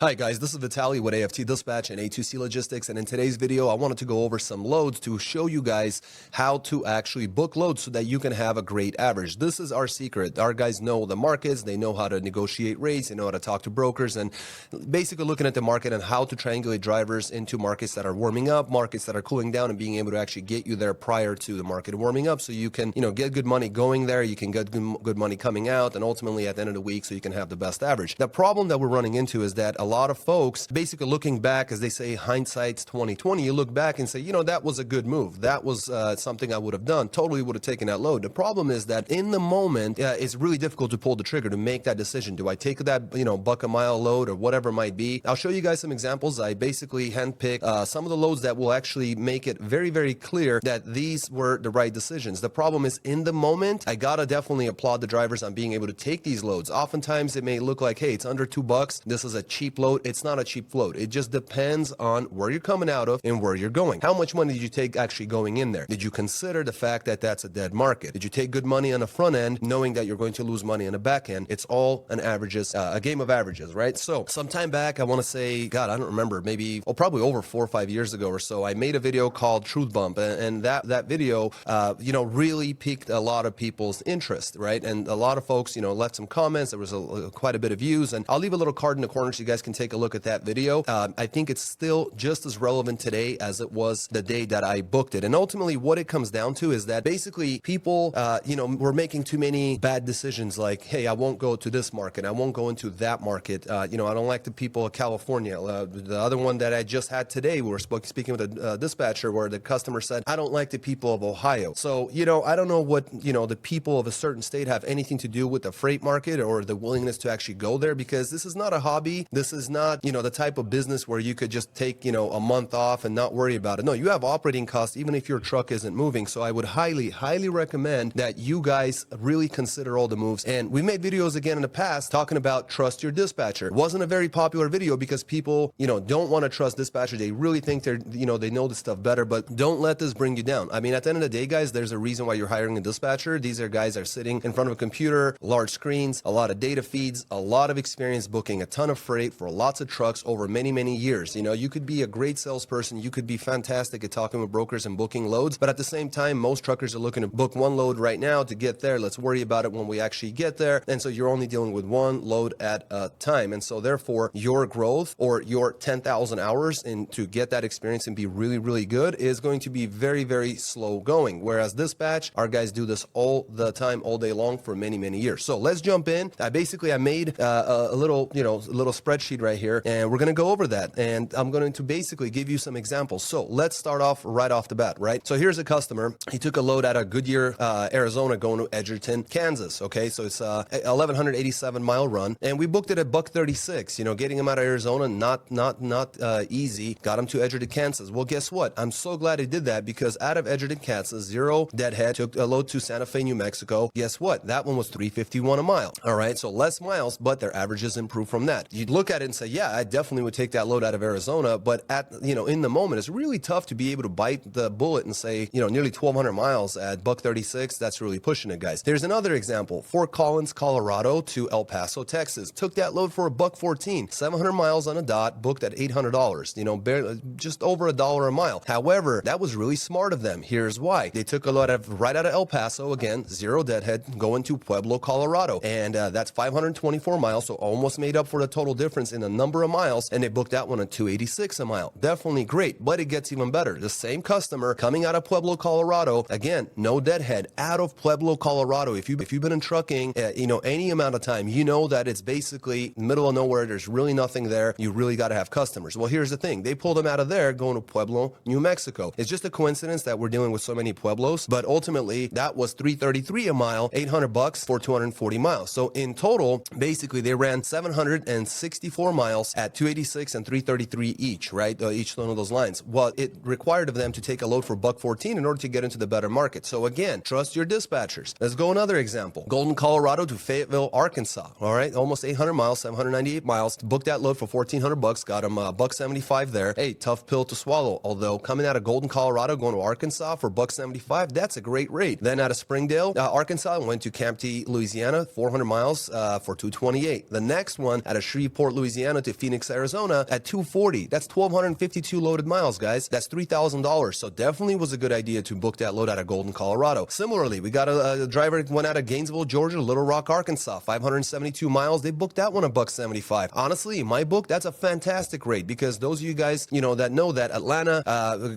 Hi guys, this is Vitaly with AFT Dispatch and A2C Logistics, and in today's video I wanted to go over some loads to show you guys how to actually book loads so that you can have a great average. This is our secret. Our guys know the markets, they know how to negotiate rates, they know how to talk to brokers, and basically looking at the market and how to triangulate drivers into markets that are warming up, markets that are cooling down, and being able to actually get you there prior to the market warming up so you can, get good money going there, you can get good money coming out, and ultimately at the end of the week so you can have the best average. The problem that we're running into is that a lot of folks basically looking back, as they say, hindsight's 2020, you look back and say, that was a good move. That was something I would have done. Totally would have taken that load. The problem is that in the moment, it's really difficult to pull the trigger to make that decision. Do I take that, buck a mile load or whatever it might be? I'll show you guys some examples. I basically handpicked some of the loads that will actually make it very, very clear that these were the right decisions. The problem is in the moment, I gotta definitely applaud the drivers on being able to take these loads. Oftentimes it may look like, hey, it's under $2. This is a cheap load. It's not a cheap float. It just depends on where you're coming out of and where you're going. How much money did you take actually going in there? Did you consider the fact that that's a dead market? Did you take good money on the front end, knowing that you're going to lose money on the back end? It's all an averages, a game of averages, right? So sometime back, I want to say, God, I don't remember, maybe, probably over 4 or 5 years ago or so, I made a video called Truth Bump, and that video, really piqued a lot of people's interest, right? And a lot of folks, left some comments. There was quite a bit of views, and I'll leave a little card in the corner so you guys can take a look at that video. I think it's still just as relevant today as it was the day that I booked it. And ultimately what it comes down to is that basically people, were making too many bad decisions like, hey, I won't go to this market. I won't go into that market. I don't like the people of California. The other one that I just had today, we were speaking with a dispatcher where the customer said, I don't like the people of Ohio. So, I don't know what, the people of a certain state have anything to do with the freight market or the willingness to actually go there, because this is not a hobby. This is not, the type of business where you could just take, a month off and not worry about it. No, you have operating costs even if your truck isn't moving. So I would highly, highly recommend that you guys really consider all the moves. And we made videos again in the past talking about trust your dispatcher. It wasn't a very popular video because people, don't want to trust dispatcher. They really think they're, they know this stuff better, but don't let this bring you down. I mean, at the end of the day, guys, there's a reason why you're hiring a dispatcher. These are guys that are sitting in front of a computer, large screens, a lot of data feeds, a lot of experience booking a ton of freight for lots of trucks over many, many years. You could be a great salesperson. You could be fantastic at talking with brokers and booking loads. But at the same time, most truckers are looking to book one load right now to get there. Let's worry about it when we actually get there. And so you're only dealing with one load at a time. And so therefore, your growth or your 10,000 hours to get that experience and be really, really good is going to be very, very slow going. Whereas dispatch, our guys do this all the time, all day long for many, many years. So let's jump in. I made a little spreadsheet right here, and we're going to go over that. And I'm going to basically give you some examples. So let's start off right off the bat, right? So here's a customer. He took a load out of Goodyear, Arizona, going to Edgerton, Kansas. Okay, so it's a 1,187 mile run, and we booked it at $136. Getting him out of Arizona, not easy. Got him to Edgerton, Kansas. Well, guess what? I'm so glad I did that because out of Edgerton, Kansas, zero deadhead, took a load to Santa Fe, New Mexico. Guess what? That one was $351 a mile. All right, so less miles, but their averages improved from that. You'd look at it and say, yeah, I definitely would take that load out of Arizona, but in the moment, it's really tough to be able to bite the bullet and say, nearly 1,200 miles at $136. That's really pushing it, guys. There's another example. Fort Collins, Colorado to El Paso, Texas. Took that load for $114, 700 miles on a dot, booked at $800. Barely, just over $1 a mile. However, that was really smart of them. Here's why. They took a load right out of El Paso, again, zero deadhead, going to Pueblo, Colorado, and that's 524 miles, so almost made up for the total difference in the number of miles, and they booked that one at $286 a mile. Definitely great, but it gets even better. The same customer coming out of Pueblo, Colorado, again, no deadhead, out of Pueblo, Colorado. If you've been in trucking, any amount of time, you know that it's basically middle of nowhere. There's really nothing there. You really got to have customers. Well, here's the thing. They pulled them out of there going to Pueblo, New Mexico. It's just a coincidence that we're dealing with so many Pueblos, but ultimately that was $333 a mile, $800 for 240 miles. So in total, basically they ran 764 miles at 286 and 333 each, right? Each one of those lines. Well, it required of them to take a load for $114 in order to get into the better market. So again, trust your dispatchers. Let's go another example. Golden, Colorado to Fayetteville, Arkansas. All right, almost 800 miles, 798 miles. Booked that load for $1,400. Got him $175 there. Hey, tough pill to swallow. Although coming out of Golden, Colorado, going to Arkansas for $175, that's a great rate. Then out of Springdale, Arkansas, went to Campty, Louisiana, 400 miles for $228. The next one out of Shreveport, Louisiana, Louisiana to Phoenix, Arizona at 240. That's 1,252 loaded miles, guys. That's $3,000. So definitely was a good idea to book that load out of Golden, Colorado. Similarly, we got a driver that went out of Gainesville, Georgia, Little Rock, Arkansas, 572 miles. They booked that one $1.75. Honestly, in my book, that's a fantastic rate because those of you guys, that know that Atlanta,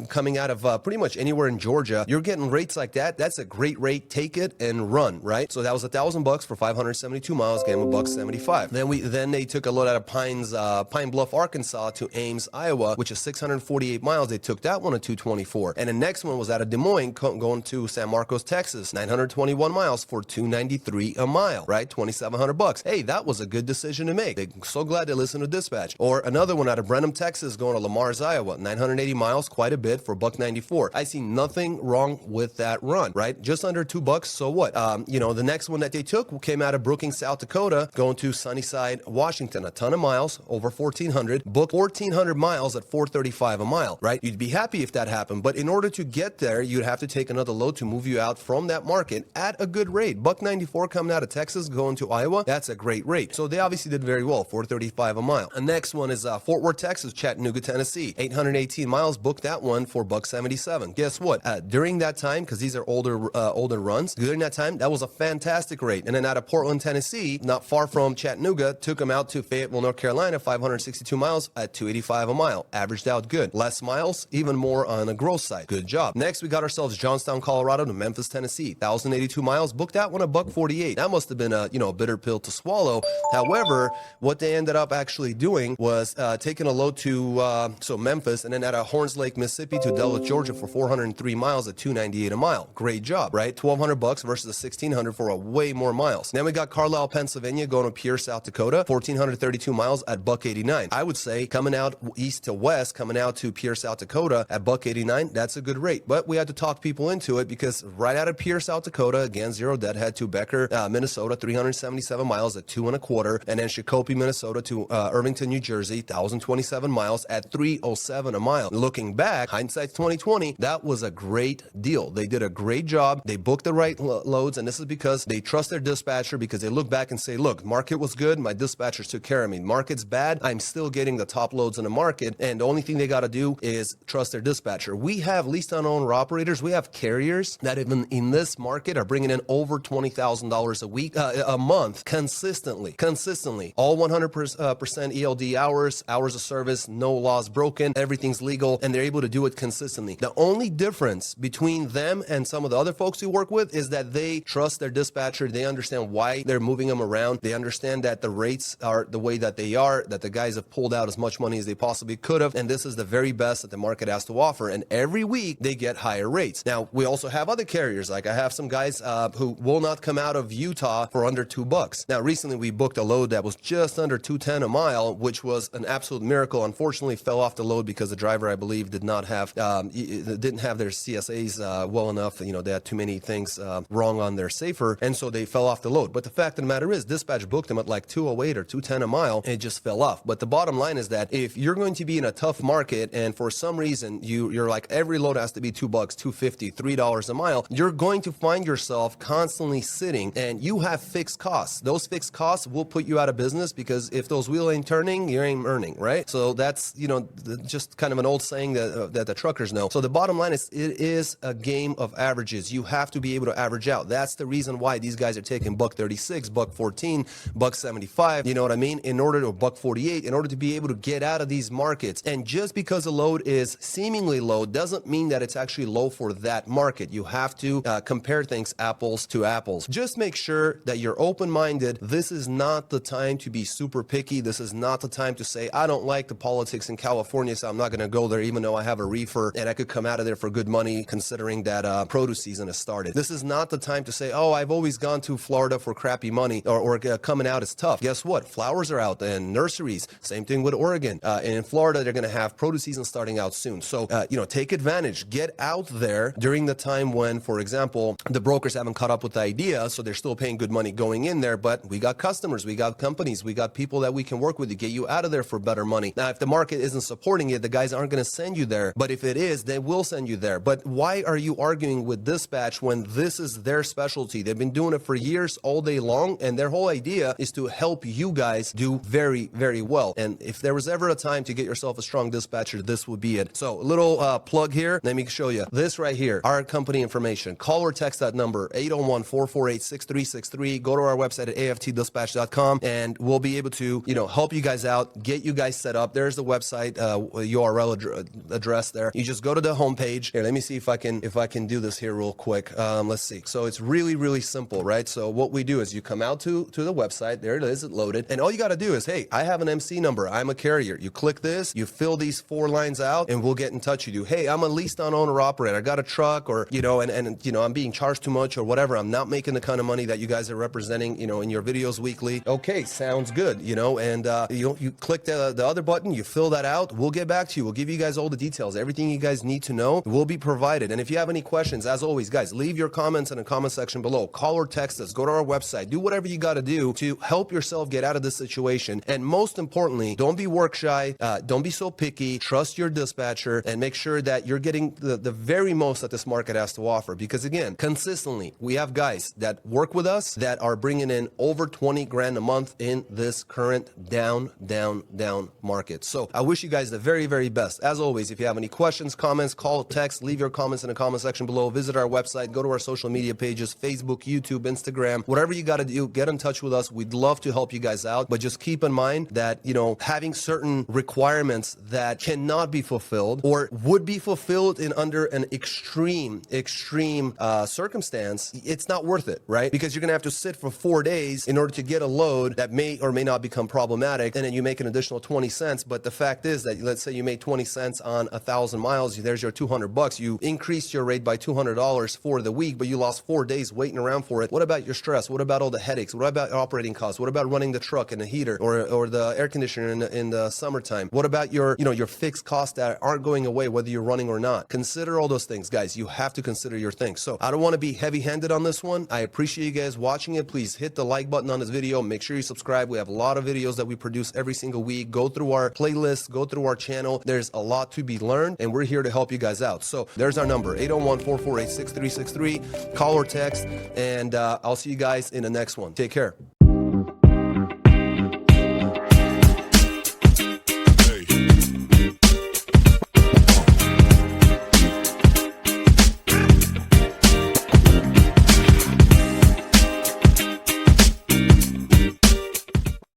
coming out of pretty much anywhere in Georgia, you're getting rates like that. That's a great rate. Take it and run, right? So that was $1,000 for 572 miles, getting $1.75. Then they took a load out of Pine Bluff, Arkansas to Ames, Iowa, which is 648 miles. They took that one at 224. And the next one was out of Des Moines going to San Marcos, Texas, 921 miles for 293 a mile, right? $2,700. Hey, that was a good decision to make. They're so glad they listened to dispatch. Or another one out of Brenham, Texas, going to Lamar's, Iowa, 980 miles, quite a bit for $1.94. I see nothing wrong with that run, right? Just under $2. So what? The next one that they took came out of Brookings, South Dakota, going to Sunnyside, Washington, a ton of miles, over 1,400, booked 1,400 miles at $435 a mile, right? You'd be happy if that happened, but in order to get there, you'd have to take another load to move you out from that market at a good rate. $1.94 coming out of Texas, going to Iowa, that's a great rate. So they obviously did very well, $435 a mile. The next one is Fort Worth, Texas, Chattanooga, Tennessee, 818 miles, booked that one for $1.77. Guess what? During that time, because these are older runs, during that time, that was a fantastic rate. And then out of Portland, Tennessee, not far from Chattanooga, took them out to Fayetteville, North Carolina, 562 miles at $285 a mile. Averaged out good. Less miles, even more on the gross side. Good job. Next, we got ourselves Johnstown, Colorado to Memphis, Tennessee, 1,082 miles, booked that one $1.48. That must have been a bitter pill to swallow. However, what they ended up actually doing was taking a load to Memphis, and then out of Horns Lake, Mississippi to Dulles, Georgia for 403 miles at $298 a mile. Great job, right? $1,200 versus $1,600 for a way more miles. Then we got Carlisle, Pennsylvania, going to Pierre, South Dakota, 1,432 miles at $1.89. I would say coming out east to west, coming out to Pierre, South Dakota at $1.89, that's a good rate. But we had to talk people into it because right out of Pierre, South Dakota, again, zero deadhead to Becker, Minnesota, 377 miles at $2.25, and then Shakopee, Minnesota to Irvington, New Jersey, 1,027 miles at $307 a mile. Looking back, hindsight's 2020, that was a great deal. They did a great job. They booked the right loads, and this is because they trust their dispatcher, because they look back and say, look, market was good, my dispatchers took care of me. Market's bad, I'm still getting the top loads in the market, and the only thing they got to do is trust their dispatcher. We have leased owner operators, we have carriers that even in this market are bringing in over $20,000 a week, a month, consistently, all 100% ELD hours of service, no laws broken, everything's legal, and they're able to do it consistently. The only difference between them and some of the other folks we work with is that they trust their dispatcher. They understand why they're moving them around. They understand that the rates are the way that they are, that the guys have pulled out as much money as they possibly could have, and this is the very best that the market has to offer. And every week they get higher rates. Now, we also have other carriers. Like I have some guys who will not come out of Utah for under $2. Now, recently we booked a load that was just under $210 a mile, which was an absolute miracle. Unfortunately, fell off the load because the driver, I believe, didn't have their CSAs well enough. They had too many things wrong on their safer, and so they fell off the load. But the fact of the matter is, dispatch booked them at like 208 or 210 a mile, and it just fell off. But the bottom line is that if you're going to be in a tough market, and for some reason you're like every load has to be $2, $2.50, $3 a mile, you're going to find yourself constantly sitting, and you have fixed costs. Those fixed costs will put you out of business, because if those wheels ain't turning, you ain't earning, right? So that's just kind of an old saying that the truckers know. So the bottom line is, it is a game of averages. You have to be able to average out. That's the reason why these guys are taking $1.36, $1.14, $1.75. You know what I mean? In order to $1.48, in order to be able to get out of these markets. And just because a load is seemingly low doesn't mean that it's actually low for that market. You have to compare things apples to apples. Just make sure that you're open-minded. This is not the time to be super picky. This is not the time to say, I don't like the politics in California, so I'm not going to go there, even though I have a reefer and I could come out of there for good money, considering that produce season has started. This is not the time to say, oh, I've always gone to Florida for crappy money, or coming out is tough. Guess what? Flowers are out and nurseries. Same thing with Oregon. And in Florida, they're going to have produce season starting out soon. So, take advantage. Get out there during the time when, for example, the brokers haven't caught up with the idea, so they're still paying good money going in there, but we got customers, we got companies, we got people that we can work with to get you out of there for better money. Now, if the market isn't supporting it, the guys aren't going to send you there, but if it is, they will send you there. But why are you arguing with dispatch when this is their specialty? They've been doing it for years, all day long, and their whole idea is to help you guys do very very, very well. And if there was ever a time to get yourself a strong dispatcher, this would be it. So a little plug here. Let me show you this right here. Our company information. Call or text that number 801-448-6363. Go to our website at aftdispatch.com and we'll be able to, help you guys out, get you guys set up. There's the website URL address there. You just go to the homepage. Here, let me see if I can do this here real quick. Let's see. So it's really, really simple, right? So what we do is you come out to the website. There it is. It loaded. And all you got to do is, hey, I have an MC number. I'm a carrier. You click this, you fill these 4 lines out, and we'll get in touch with you. Hey, I'm a leased on owner operator. I got a truck, or, I'm being charged too much or whatever. I'm not making the kind of money that you guys are representing, in your videos weekly. Okay, sounds good, and you click the other button, you fill that out. We'll get back to you. We'll give you guys all the details. Everything you guys need to know will be provided. And if you have any questions, as always, guys, leave your comments in the comment section below. Call or text us. Go to our website. Do whatever you got to do to help yourself get out of this situation. And most importantly, don't be work shy. Don't be so picky. Trust your dispatcher and make sure that you're getting the very most that this market has to offer. Because again, consistently, we have guys that work with us that are bringing in over 20 grand a month in this current down market. So I wish you guys the very, very best. As always, if you have any questions, comments, call, text, leave your comments in the comment section below. Visit our website, go to our social media pages, Facebook, YouTube, Instagram, whatever you got to do, get in touch with us. We'd love to help you guys out, but just keep in mind that, having certain requirements that cannot be fulfilled or would be fulfilled in under an extreme circumstance, it's not worth it, right? Because you're going to have to sit for 4 days in order to get a load that may or may not become problematic, and then you make an additional 20 cents. But the fact is that, let's say you made 20 cents on 1,000 miles, there's your $200. You increased your rate by $200 for the week, but you lost 4 days waiting around for it. What about your stress? What about all the headaches? What about operating costs? What about running the truck and the heater or the air conditioner in the summertime? What about your fixed costs that aren't going away whether you're running or not? Consider all those things, guys. You have to consider your things. So I don't want to be heavy-handed on this one. I appreciate you guys watching it. Please hit the like button on this video. Make sure you subscribe. We have a lot of videos that we produce every single week. Go through our playlist, go through our channel. There's a lot to be learned, and we're here to help you guys out. So there's our number, 801-448-6363. Call or text, and I'll see you guys in the next one. Take care.